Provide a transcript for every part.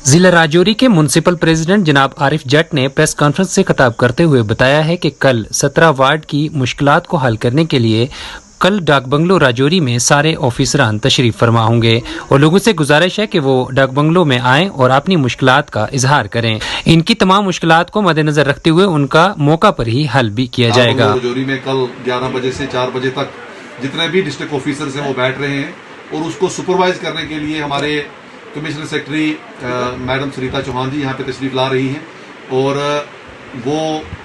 जिला राजौरी के municipal president जनाब आरिफ जट ने प्रेस कॉन्फ्रेंस से खिताब करते हुए बताया है कि कल 17 वार्ड की मुश्किलात को हल करने के लिए कल डाक बंगलो राजौरी में सारे ऑफिसरान तशरीफ फरमा होंगे और लोगों से गुजारिश है कि वो डाक बंगलो में आएं और अपनी मुश्किलात का इजहार करें। इनकी तमाम मुश्किलात को मद्देनजर रखते हुए उनका मौका पर ही हल भी किया जाएगा। राजौरी में कल 11 बजे से 4 बजे तक जितने भी डिस्ट्रिक्ट ऑफिसर्स हैं वो बैठ रहे हैं और उसको सुपरवाइज करने के लिए हमारे commissioner secretary madam Sarita Chauhan जी यहाँ पे तशरीफ ला रही हैं और वो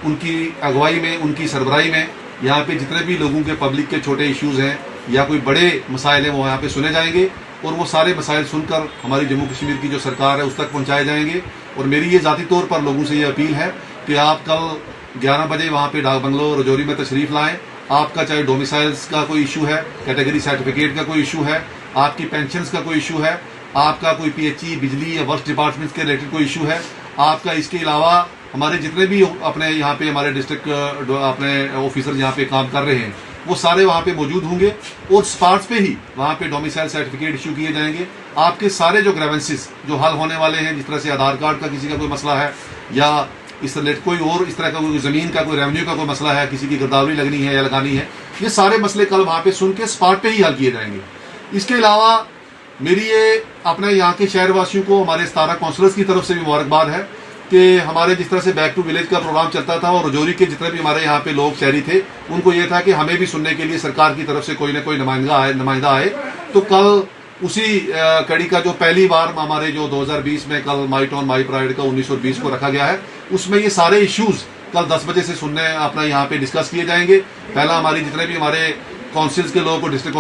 उनकी अगुवाई में, उनकी सरबराही में यहाँ पे जितने भी लोगों के पब्लिक के छोटे इश्यूज हैं या कोई बड़े मसाइल हैं वो यहाँ पे सुने जाएंगे और वो सारे मसाइल सुनकर हमारी जम्मू कश्मीर की जो सरकार है उस तक पहुँचाए जाएंगे। और मेरी ये ज़ाती तौर पर लोगों से ये अपील है कि आप कल 11 बजे वहाँ पे डाक बंगलो राजौरी में तशरीफ लाएँ। आपका चाहे डोमिसाइल्स का कोई इशू है, कैटेगरी सर्टिफिकेट का कोई इशू है, आपकी पेंशन्स का कोई इशू है, आपका कोई पीएचई, बिजली या वर्क्स डिपार्टमेंट के रिलेटेड कोई इशू है, आपका इसके अलावा हमारे जितने भी अपने यहाँ पे हमारे डिस्ट्रिक्ट अपने ऑफिसर यहाँ पे काम कर रहे हैं वो सारे वहाँ पे मौजूद होंगे और स्पॉट्स पे ही वहाँ पे डोमिसाइल सर्टिफिकेट इशू किए जाएंगे। आपके सारे जो ग्रेवेंसेस जो हल होने वाले हैं, जिस तरह से आधार कार्ड का किसी का कोई मसला है या इस रिलेटेड कोई और इस तरह का कोई ज़मीन का कोई रेवेन्यू का कोई मसला है, किसी की गिरदावरी लगनी है या लगानी है, ये सारे मसले कल वहाँ पे सुन के स्पॉट पे ही हल किए जाएंगे। इसके अलावा मेरी ये अपने यहाँ के शहरवासियों को, हमारे 17 काउंसलर्स की तरफ से भी मुबारकबाद है कि हमारे जिस तरह से बैक टू विलेज का प्रोग्राम चलता था और राजौरी के जितने भी हमारे यहाँ पे लोग शहरी थे उनको ये था कि हमें भी सुनने के लिए सरकार की तरफ से कोई ना कोई नुमाइंदा आए। तो कल उसी कड़ी का जो पहली बार हमारे जो 2020 में कल माई टाउन माई प्राइड का 1920 को रखा गया है, उसमें ये सारे इश्यूज कल 10 बजे से सुनने अपना यहाँ पे डिस्कस किए जाएंगे। पहला हमारी जितने भी हमारे काउंसिल्स के लोग, डिस्ट्रिक्ट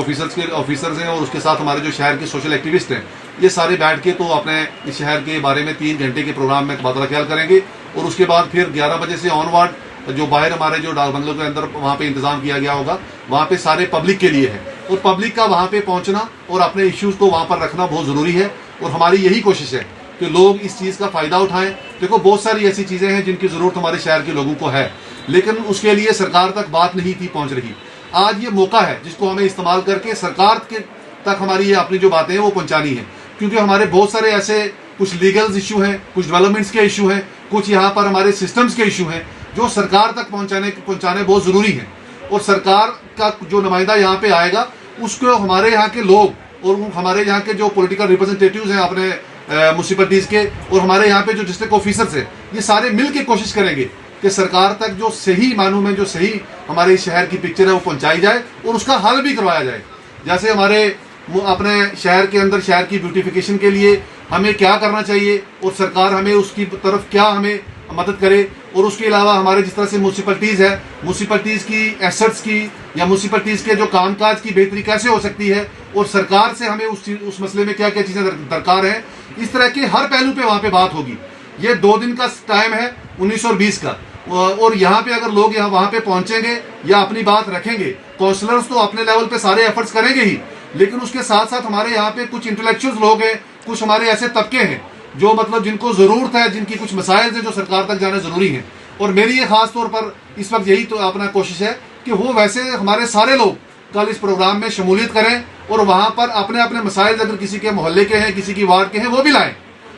ऑफिसर्स हैं और उसके साथ हमारे जो शहर के सोशल एक्टिविस्ट हैं, ये सारे बैठ के तो अपने इस शहर के बारे में 3 घंटे के प्रोग्राम में तबादला ख्याल करेंगे और उसके बाद फिर 11 बजे से ऑनवर्ड जो बाहर हमारे जो डाक बंगलों के अंदर वहाँ पे इंतजाम किया गया होगा, वहाँ पे सारे पब्लिक के लिए है और पब्लिक का वहाँ पे पहुँचना और अपने इश्यूज को वहाँ पर रखना बहुत ज़रूरी है और हमारी यही कोशिश है कि लोग इस चीज़ का फ़ायदा उठाएं। देखो, बहुत सारी ऐसी चीज़ें हैं जिनकी ज़रूरत हमारे शहर के लोगों को है, लेकिन उसके लिए सरकार तक बात नहीं थी पहुँच रही। आज ये मौका है जिसको हमें इस्तेमाल करके सरकार के तक हमारी ये अपनी जो बातें हैं वो पहुंचानी है, क्योंकि हमारे बहुत सारे ऐसे कुछ लीगल इशू हैं, कुछ डेवलपमेंट्स के इशू हैं, कुछ यहाँ पर हमारे सिस्टम्स के इशू हैं जो सरकार तक पहुंचाने बहुत ज़रूरी है। और सरकार का जो नुमाइंदा यहाँ पे आएगा उसको हमारे यहाँ के लोग और हमारे यहाँ के जो पॉलिटिकल रिप्रेजेंटेटिव्स हैं अपने म्यूनिसिपैलिटीज़ के और हमारे यहाँ पे जो डिस्ट्रिक्ट ऑफिसर्स हैं, ये सारे मिल के कोशिश करेंगे कि सरकार तक जो सही मानों में जो सही हमारे शहर की पिक्चर है वो पहुंचाई जाए और उसका हल भी करवाया जाए। जैसे हमारे अपने शहर के अंदर शहर की ब्यूटिफिकेशन के लिए हमें क्या करना चाहिए और सरकार हमें उसकी तरफ क्या हमें मदद करे, और उसके अलावा हमारे जिस तरह से म्यूनिसिपैलिटीज़ है, म्यूनिसिपैलिटीज़ की एसेट्स की या म्यूनिसिपैलिटीज़ के जो कामकाज की बेहतरी कैसे हो सकती है और सरकार से हमें उस मसले में क्या क्या चीज़ें दरकार है, इस तरह के हर पहलू पे वहाँ पे बात होगी। ये 2 दिन का टाइम है 1920 का और यहाँ पे अगर लोग वहाँ पे पहुंचेंगे या अपनी बात रखेंगे, काउंसलर्स तो अपने लेवल पे सारे एफर्ट्स करेंगे ही, लेकिन उसके साथ साथ हमारे यहाँ पे कुछ इंटेलेक्चुअल्स लोग हैं, कुछ हमारे ऐसे तबके हैं जो मतलब जिनको ज़रूरत है, जिनकी कुछ मसाइल हैं जो सरकार तक जाना ज़रूरी है। और मेरी ये खास तौर पर इस वक्त यही तो अपना कोशिश है कि वो वैसे हमारे सारे लोग कल इस प्रोग्राम में शमूलियत करें और वहाँ पर अपने अपने मसाइल अगर किसी के मोहल्ले के हैं, किसी की वार्ड के हैं, वो भी लाएँ।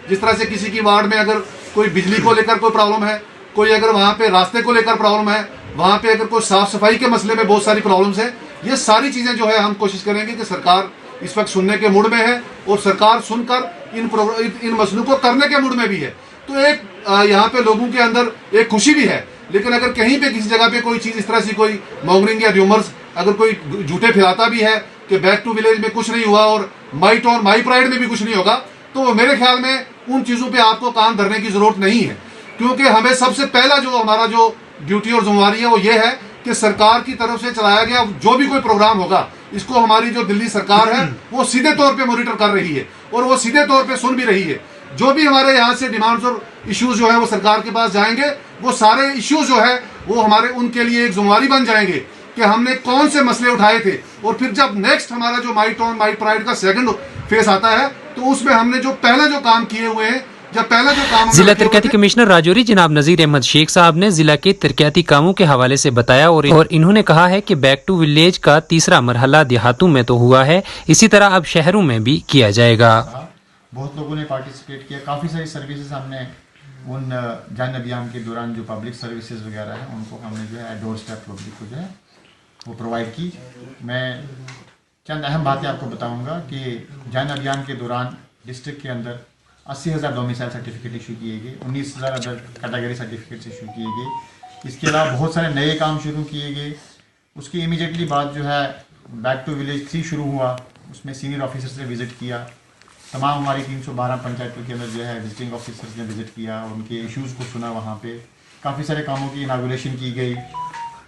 जिस तरह से किसी की वार्ड में अगर कोई बिजली को लेकर कोई प्रॉब्लम है, कोई अगर वहाँ पे रास्ते को लेकर प्रॉब्लम है, वहाँ पे अगर कोई साफ सफाई के मसले में बहुत सारी प्रॉब्लम्स है, ये सारी चीज़ें जो है हम कोशिश करेंगे कि सरकार इस वक्त सुनने के मूड में है और सरकार सुनकर इन मसलों को करने के मूड में भी है। तो एक यहाँ पे लोगों के अंदर एक खुशी भी है, लेकिन अगर कहीं पे किसी जगह पे कोई चीज़ इस तरह से कोई मॉन्गरिंग या र्यूमर्स अगर कोई झूठे फैलाता भी है कि बैक टू विलेज में कुछ नहीं हुआ और माई टाउन माई प्राइड में भी कुछ नहीं होगा, तो मेरे ख्याल में उन चीज़ों पे आपको कान धरने की ज़रूरत नहीं है, क्योंकि हमें सबसे पहला जो हमारा जो ड्यूटी और जिम्मेवारी है वो ये है कि सरकार की तरफ से चलाया गया जो भी कोई प्रोग्राम होगा, इसको हमारी जो दिल्ली सरकार है वो सीधे तौर पे मॉनिटर कर रही है और वो सीधे तौर पे सुन भी रही है। जो भी हमारे यहाँ से डिमांड्स और इश्यूज जो है वो सरकार के पास जाएंगे, वो सारे इश्यूज जो है वो हमारे उनके लिए एक जिम्मेवारी बन जाएंगे कि हमने कौन से मसले उठाए थे, और फिर जब नेक्स्ट हमारा जो माई टाउन माई प्राइड का 2nd फेज आता है तो उसमें हमने जो पहले जो काम किए हुए हैं, जब पहले जो काम जिला तरक्याती कमिश्नर राजौरी जनाब नजीर अहमद शेख साहब ने जिला के तरक्याती कामों के हवाले से बताया और इन्होंने कहा है कि बैक टू विलेज का 3रा मरहला देहातों में तो हुआ है, इसी तरह अब शहरों में भी किया जाएगा। बहुत लोगों ने पार्टिसिपेट किया। काफ़ी सारी सर्विसेज हमने उन जन अभियान के दौरान जो पब्लिक सर्विसेज वगैरह हैं उनको हमने जो है डोर स्टेप पब्लिक को जो है वो प्रोवाइड की। मैं चंद अहम बातें आपको बताऊंगा कि जन अभियान के दौरान डिस्ट्रिक्ट के अंदर 80,000 डोमिसाइल सर्टिफिकेट इशू किए गए, 19,000 अदर कैटेगरी सर्टिफिकेट्स इशू किए गए। इसके अलावा बहुत सारे नए काम शुरू किए गए। उसकी इमीडिएटली बाद जो है बैक टू विलेज 3 शुरू हुआ, उसमें सीनियर ऑफिसर्स ने विज़िट किया। तमाम हमारी 312 पंचायतों के अंदर जो है विजिटिंग ऑफिसर्स ने विज़िट किया, उनके इश्यूज़ को सुना। वहाँ पे काफ़ी सारे कामों की इनागुरेशन की गई,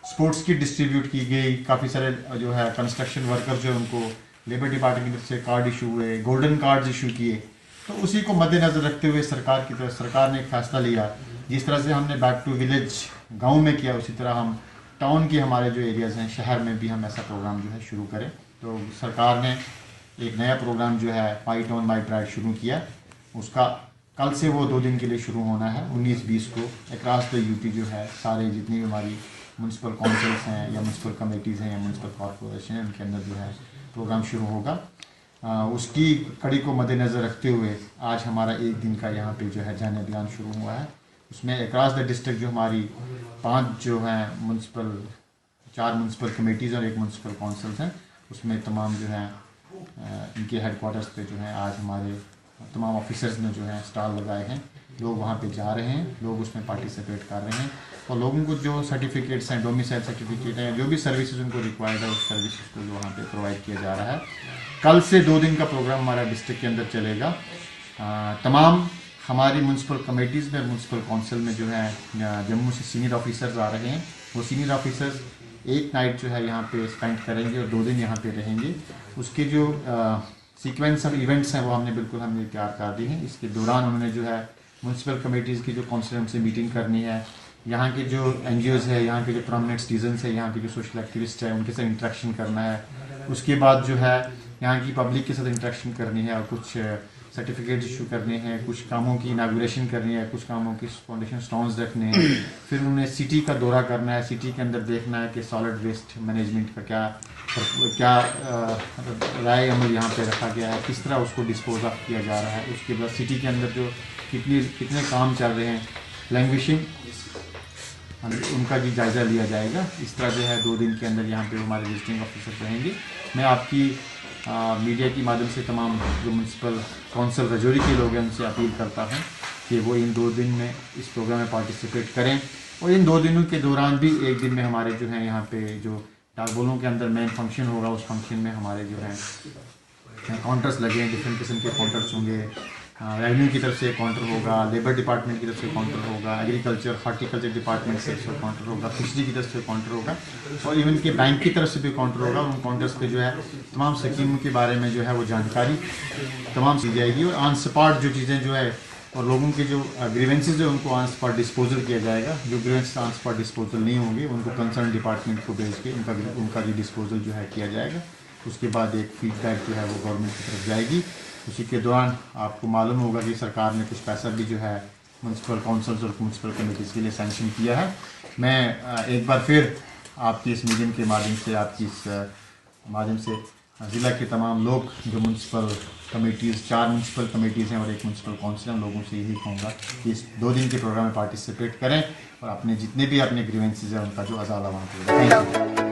स्पोर्ट्स की डिस्ट्रीब्यूट की गई। काफ़ी सारे जो है कंस्ट्रक्शन वर्कर जो है उनको लेबर डिपार्टमेंट की तरफ से कार्ड इशू हुए, गोल्डन कार्ड्स इशू किए। तो उसी को मद्देनज़र रखते हुए सरकार ने एक फैसला लिया, जिस तरह से हमने बैक टू विलेज गाँव में किया उसी तरह हम टाउन के हमारे जो एरियाज़ हैं शहर में भी हम ऐसा प्रोग्राम जो है शुरू करें। तो सरकार ने एक नया प्रोग्राम जो है माई टाउन माई प्राइड शुरू किया। उसका कल से वो 2 दिन के लिए शुरू होना है। 19-20 को अक्रॉस द यूपी जो है सारे जितनी भी हमारी म्यूनसिपल काउंसिल्स हैं या म्यूनसिपल कमेटीज़ हैं या म्यूनसिपल कॉर्पोरेशन है उनके अंदर जो है प्रोग्राम शुरू होगा। उसकी कड़ी को मद्देनज़र रखते हुए आज हमारा 1 दिन का यहाँ पे जो है जन अभियान शुरू हुआ है। उसमें अक्रॉस द डिस्ट्रिक्ट जो हमारी 5 जो हैं 4 म्यूनसिपल कमेटीज़ और 1 म्यूनसिपल काउंसिल्स हैं, उसमें तमाम जो है इनके हेडक्वार्टर्स पे जो है आज हमारे तमाम ऑफिसर्स ने जो है स्टॉल लगाए हैं। लोग वहाँ पे जा रहे हैं, लोग उसमें पार्टिसिपेट कर रहे हैं और लोगों को जो सर्टिफिकेट्स हैं, डोमिसाइल सर्टिफिकेट हैं, जो भी सर्विसेज उनको रिक्वायर्ड है उस सर्विसेज को जो वहाँ पे प्रोवाइड किया जा रहा है। कल से 2 दिन का प्रोग्राम हमारा डिस्ट्रिक्ट के अंदर चलेगा। तमाम हमारी म्यूनसिपल कमेटीज़ में, म्यूनसिपल काउंसिल में जो है जम्मू से सीनियर ऑफिसर्स आ रहे हैं। वो सीनियर ऑफिसर्स एक नाइट जो है यहाँ पे स्पेंड करेंगे और 2 दिन यहाँ पे रहेंगे। उसके जो सीक्वेंस ऑफ इवेंट्स हैं वो हमने तैयार कर दी हैं। इसके दौरान उन्होंने जो है म्यूनसिपल कमेटीज़ की जो काउंसिल से मीटिंग करनी है, यहाँ के जो NGOs है, यहाँ के जो प्रोमिनेंट सिटीजन्स है, यहाँ के जो सोशल एक्टिविस्ट है उनके साथ इंटरेक्शन करना है। उसके बाद जो है यहाँ की पब्लिक के साथ इंटरेक्शन करनी है और कुछ सर्टिफिकेट इशू करने हैं, कुछ कामों की इनागुरेशन करनी है, कुछ कामों की फाउंडेशन स्टोन्स रखने हैं। फिर उन्हें सिटी का दौरा करना है, सिटी के अंदर देखना है कि सॉलिड वेस्ट मैनेजमेंट का क्या राय अमल यहाँ पे रखा गया है, किस तरह उसको डिस्पोज ऑफ किया जा रहा है। उसके बाद सिटी के अंदर जो कितने काम चल रहे हैं, लैंग्वेजिंग, उनका भी जायज़ा लिया जाएगा। इस तरह जो है 2 दिन के अंदर यहाँ पे हमारे विजिटिंग ऑफिसर रहेंगे। मैं आपकी मीडिया की माध्यम से तमाम जो म्यूनसिपल काउंसिल राजौरी के लोग हैं उनसे अपील करता हूँ कि वो इन 2 दिन में इस प्रोग्राम में पार्टिसिपेट करें। और इन 2 दिनों के दौरान भी 1 दिन में हमारे जो है यहाँ पे जो डाकबंगलों के अंदर मेन फंक्शन होगा, उस फंक्शन में हमारे जो है काउंटर्स लगे हैं, डिफरेंट किस्म के काउंटर्स होंगे। रेवेन्यू की तरफ से काउंटर होगा, लेबर डिपार्टमेंट की तरफ से काउंटर होगा, एग्रीकल्चर हॉर्टिकल्चर डिपार्टमेंट से काउंटर होगा, फिशरी की तरफ से काउंटर होगा और इवन के बैंक की तरफ से भी काउंटर होगा। उन काउंटर्स पे जो है तमाम स्कीमों के बारे में जो है वो जानकारी तमाम दी जाएगी और ऑन स्पॉट जो चीज़ें जो है और लोगों के जो ग्रीवेंसेज है उनको ऑन स्पॉट डिस्पोजल किया जाएगा। जो ग्रीवेंसेज ऑन स्पॉट डिस्पोजल नहीं होंगे उनको कंसर्न डिपार्टमेंट को भेज के उनका भी डिस्पोजल जो है किया जाएगा। उसके बाद एक फीडबैक जो है वो गवर्नमेंट की तरफ जाएगी। उसी के दौरान आपको मालूम होगा कि सरकार ने कुछ पैसा भी जो है म्यूनसिपल काउंसिल्स और म्यूनसिपल कमेटीज़ के लिए सैंक्शन किया है। मैं एक बार फिर आपकी इस मीडियम के माध्यम से, आपकी इस माध्यम से ज़िला के तमाम लोग जो म्यूनसिपल कमेटीज़, 4 म्यूनसिपल कमेटीज़ हैं और 1 म्यूनसिपल काउंसिल हैं, लोगों से यही कहूँगा कि इस 2 दिन के प्रोग्राम में पार्टिसिपेट करें और अपने जितने भी अपने ग्रीवेंसेज हैं उनका जो अजाला वहाँ पर। Thank you.